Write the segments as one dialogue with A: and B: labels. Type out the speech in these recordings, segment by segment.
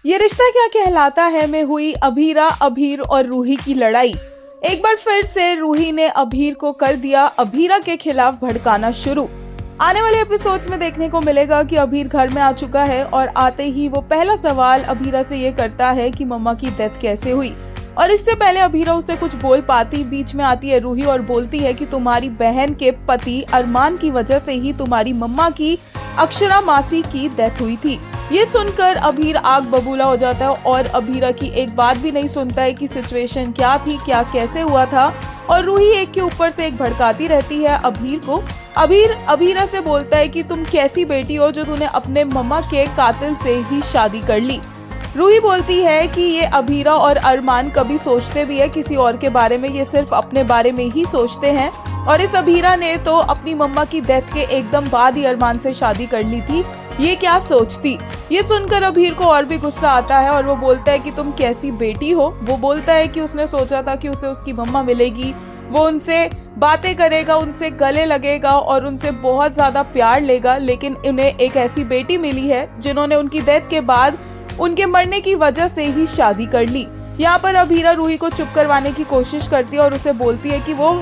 A: ये रिश्ता क्या कहलाता है में हुई अभीर और रूही की लड़ाई। एक बार फिर से रूही ने अभीर को कर दिया अभीरा के खिलाफ भड़काना शुरू। आने वाले एपिसोड्स में देखने को मिलेगा कि अभीर घर में आ चुका है और आते ही वो पहला सवाल अभीरा से ये करता है कि मम्मा की डेथ कैसे हुई। और इससे पहले अभीरा उसे कुछ बोल पाती, बीच में आती है रूही और बोलती है कि तुम्हारी बहन के पति अरमान की वजह से ही तुम्हारी मम्मा की अक्षरा मासी की डेथ हुई थी। ये सुनकर अभीर आग बबूला हो जाता है और अभीरा की एक बात भी नहीं सुनता है कि सिचुएशन क्या थी, क्या कैसे हुआ था। और रूही एक के ऊपर से एक भड़काती रहती है अभीर को। अभीर अभीरा से बोलता है कि तुम कैसी बेटी हो जो तूने अपने मम्मा के कातिल से ही शादी कर ली। रूही बोलती है कि ये अभीरा और अरमान कभी सोचते भी है किसी और के बारे में, ये सिर्फ अपने बारे में ही सोचते हैं। और इस अभीरा ने तो अपनी मम्मा की डेथ के एकदम बाद ही अरमान से शादी कर ली थी, ये क्या सोचती। ये सुनकर अभीर को और भी गुस्सा आता है और वो बोलता है कि तुम कैसी बेटी हो। वो बोलता है कि उसने सोचा था कि उसे उसकी मम्मा मिलेगी, वो उनसे बातें करेगा, उनसे गले लगेगा और उनसे बहुत ज्यादा प्यार लेगा, लेकिन उन्हें एक ऐसी बेटी मिली है जिन्होंने उनकी डेथ के बाद उनके मरने की वजह से ही शादी कर ली। यहाँ पर अभीरा रूही को चुप करवाने की कोशिश करती है और उसे बोलती है कि वो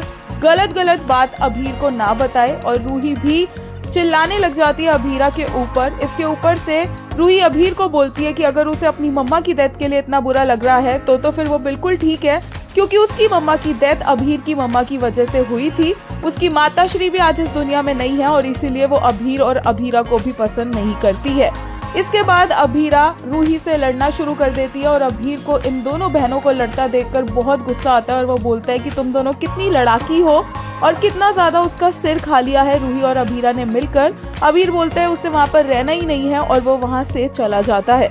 A: गलत बात अभीर को ना बताए। और रूही भी चिल्लाने लग जाती है अभीरा के ऊपर। इसके ऊपर से रूही अभीर को बोलती है कि अगर उसे अपनी मम्मा की डेथ के लिए इतना बुरा लग रहा है तो फिर वो बिल्कुल ठीक है, क्योंकि उसकी मम्मा की डेथ अभीर की मम्मा की वजह से हुई थी। उसकी माताश्री भी आज इस दुनिया में नहीं है और इसीलिए वो अभीर और अभीरा को भी पसंद नहीं करती है। इसके बाद अभीरा रूही से लड़ना शुरू कर देती है और अभीर को इन दोनों बहनों को लड़ता देखकर बहुत गुस्सा आता है और वो बोलता है कि तुम दोनों कितनी लड़ाकी हो और कितना ज्यादा उसका सिर खा लिया है रूही और अभीरा ने मिलकर। अभीर बोलता है उसे वहाँ पर रहना ही नहीं है और वो वहाँ से चला जाता है।